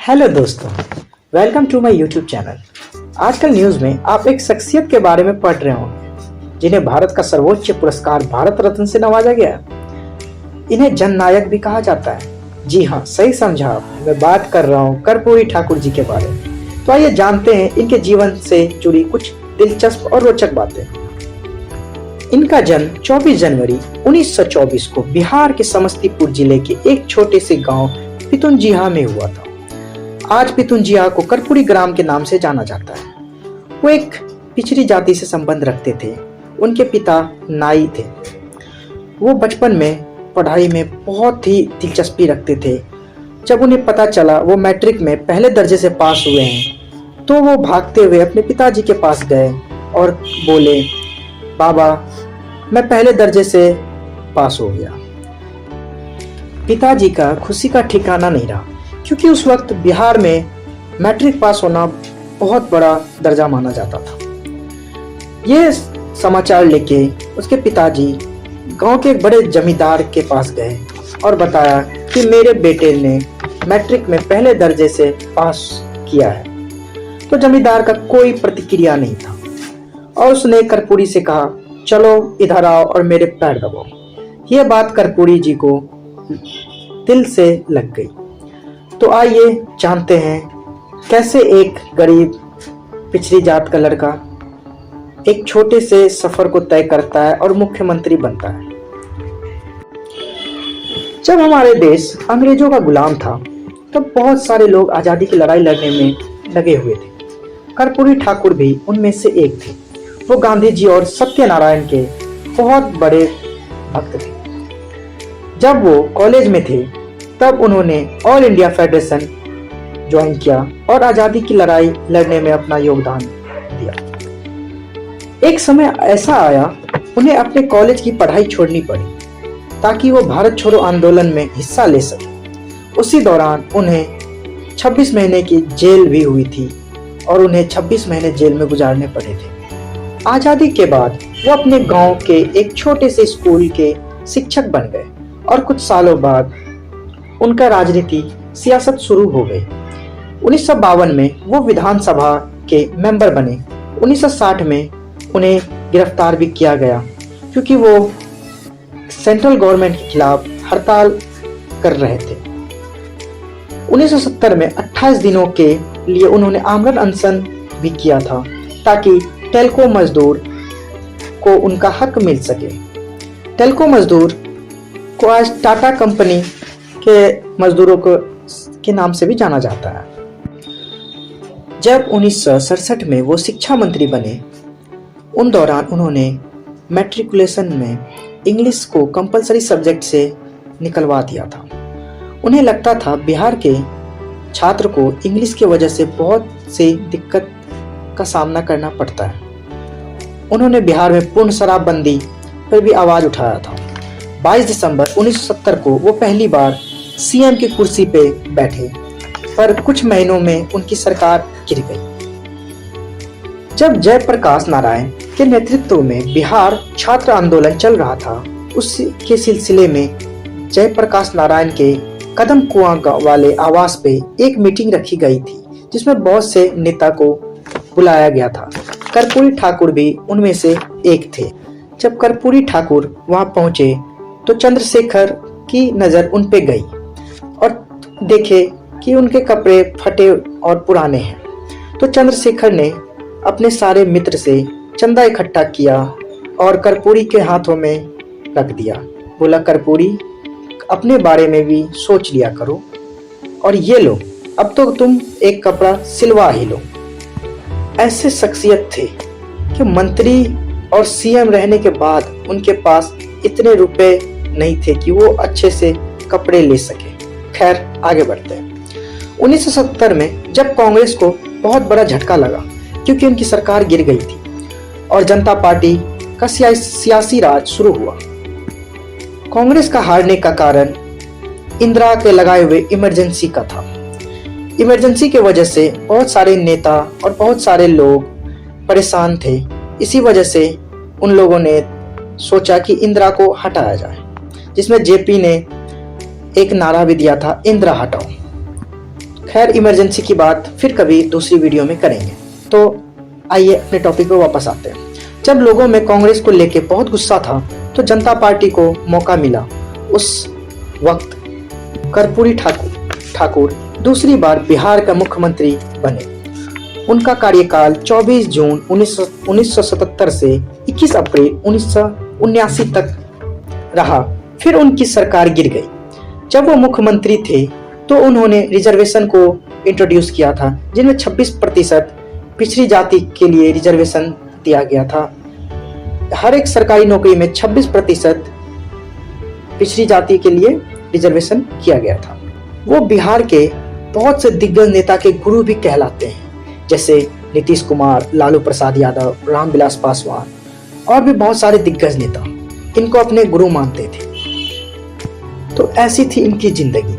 Hello दोस्तों, welcome to my YouTube channel. आजकल news में आप एक शख्सियत के बारे में पढ़ रहे होंगे जिन्हें भारत का सर्वोच्च पुरस्कार भारत रत्न से नवाजा गया। इन्हें जननायक भी कहा जाता है। जी हाँ, सही समझा आपने, मैं बात कर रहा हूँ कर्पूरी ठाकुर जी के बारे में। तो आइए जानते हैं इनके जीवन से जुड़ी कुछ दिलचस्प और रोचक बातें। इनका जन्म 24 जनवरी 1924 को बिहार के समस्तीपुर जिले के एक छोटे से गांव पितुंजिया में हुआ था। आज पितुंजिया को कर्पूरी ग्राम के नाम से जाना जाता है। वो एक पिछड़ी जाति से संबंध रखते थे। उनके पिता नाई थे। वो बचपन में पढ़ाई में बहुत ही दिलचस्पी रखते थे। जब उन्हें पता चला वो मैट्रिक में पहले दर्जे से पास हुए हैं तो वो भागते हुए अपने पिताजी के पास गए और बोले, बाबा मैं पहले दर्जे से पास हो गया। पिताजी का खुशी का ठिकाना नहीं रहा, क्योंकि उस वक्त बिहार में मैट्रिक पास होना बहुत बड़ा दर्जा माना जाता था। ये समाचार लेके उसके पिताजी गांव के एक बड़े जमींदार के पास गए और बताया कि मेरे बेटे ने मैट्रिक में पहले दर्जे से पास किया है। तो जमींदार का कोई प्रतिक्रिया नहीं था और उसने कर्पूरी से कहा, चलो इधर आओ और मेरे पैर दबाओ। यह बात कर्पूरी जी को दिल से लग गई। तो आइए जानते हैं कैसे एक गरीब पिछड़ी जात का लड़का एक छोटे से सफर को तय करता है और मुख्यमंत्री बनता है। जब हमारे देश अंग्रेजों का गुलाम था तब बहुत सारे लोग आज़ादी की लड़ाई लड़ने में लगे हुए थे। कर्पूरी ठाकुर भी उनमें से एक थे। वो गांधी जी और सत्यनारायण के बहुत बड़े भक्त थे। जब वो कॉलेज में थे तब उन्होंने ऑल इंडिया फेडरेशन ज्वाइन किया और आज़ादी की लड़ाई लड़ने में अपना योगदान दिया। एक समय ऐसा आया उन्हें अपने कॉलेज की पढ़ाई छोड़नी पड़ी ताकि वो भारत छोड़ो आंदोलन में हिस्सा ले सके। उसी दौरान उन्हें 26 महीने की जेल भी हुई थी और उन्हें 26 महीने जेल में गुजारने पड़े थे। आज़ादी के बाद वो अपने गांव के एक छोटे से स्कूल के शिक्षक बन गए और कुछ सालों बाद उनका राजनीति सियासत शुरू हो गई। 1952 में वो विधानसभा के मेंबर बने। 1960 में उन्हें गिरफ्तार भी किया गया क्योंकि वो सेंट्रल गवर्नमेंट के खिलाफ हड़ताल कर रहे थे। 1970 में 28 दिनों के लिए उन्होंने आमरण अनशन भी किया था ताकि टेल्को मजदूर को उनका हक मिल सके। टेल्को मजदूर को आज टाटा कंपनी के मजदूरों के नाम से भी जाना जाता है। जब 1967 में वो शिक्षा मंत्री बने उन दौरान उन्होंने मैट्रिकुलेशन में इंग्लिश को कंपलसरी सब्जेक्ट से निकलवा दिया था। उन्हें लगता था बिहार के छात्र को इंग्लिश की वजह से बहुत सी दिक्कत का सामना करना पड़ता है। उन्होंने बिहार में पूर्ण शराबबंदी पर भी आवाज उठाया था। 22 दिसंबर 1970 को वो पहली बार सीएम की कुर्सी पे बैठे, पर कुछ महीनों में उनकी सरकार गिर गई। जब जयप्रकाश नारायण के नेतृत्व में बिहार छात्र आंदोलन चल रहा था, उसी के सिलसिले में जयप्रकाश नारायण के कदम कुआं वाले आवास पे एक मीटिंग रखी गई थी जिसमें बहुत से नेता को बुलाया गया था। कर्पूरी ठाकुर भी उनमें से एक थे। जब कर्पूरी ठाकुर वहां पहुंचे तो चंद्रशेखर की नजर उन पे गई और देखे कि उनके कपड़े फटे और पुराने हैं। तो चंद्रशेखर ने अपने सारे मित्र से चंदा इकट्ठा किया और कर्पूरी के हाथों में रख दिया। बोला, कर्पूरी अपने बारे में भी सोच लिया करो और ये लो, अब तो तुम एक कपड़ा सिलवा ही लो। ऐसे शख्सियत थे कि मंत्री और सीएम रहने के बाद उनके पास इतने रुपए नहीं थे कि वो अच्छे से कपड़े ले सके। खैर, आगे बढ़ते हैं। 1970 में जब कांग्रेस को बहुत बड़ा झटका लगा क्योंकि उनकी सरकार गिर गई थी और जनता पार्टी का सियासी राज शुरू हुआ। कांग्रेस का हारने का कारण इंदिरा के लगाए हुए इमरजेंसी का था। इमरजेंसी की वजह से बहुत सारे नेता और बहुत सारे लोग परेशान थे। इसी वजह से उन लोगों ने सोचा कि इंदिरा को हटाया जाए, जिसमें जेपी ने एक नारा भी दिया था, इंदिरा हटाओ। खैर, इमरजेंसी की बात फिर कभी दूसरी वीडियो में करेंगे। तो आइए अपने टॉपिक पे वापस आते हैं। जब लोगों में कांग्रेस को लेके बहुत गुस्सा था तो जनता पार्टी को मौका मिला। उस वक्त कर्पूरी ठाकुर दूसरी बार बिहार का मुख्यमंत्री बने। उनका कार्यकाल 24 जून 1977 से 21 अप्रैल 1979 तक रहा। फिर उनकी सरकार गिर गई। जब वो मुख्यमंत्री थे तो उन्होंने रिजर्वेशन को इंट्रोड्यूस किया था, जिनमें 26% पिछड़ी जाति के लिए रिजर्वेशन दिया गया था। हर एक सरकारी नौकरी में 26% पिछड़ी जाति के लिए रिजर्वेशन किया गया था। वो बिहार के बहुत से दिग्गज नेता के गुरु भी कहलाते हैं, जैसे नीतीश कुमार, लालू प्रसाद यादव, रामविलास पासवान और भी बहुत सारे दिग्गज नेता इनको अपने गुरु मानते थे। तो ऐसी थी इनकी जिंदगी।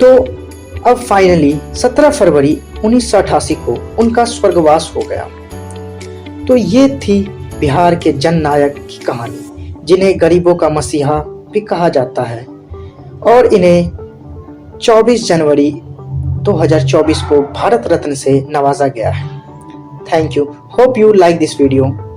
तो अब फाइनली 17 फरवरी 1988 को उनका स्वर्गवास हो गया। तो ये थी बिहार के जननायक की कहानी, जिन्हें गरीबों का मसीहा भी कहा जाता है, और इन्हें 24 जनवरी 2024 को भारत रत्न से नवाजा गया है। Thank you. Hope you like this video.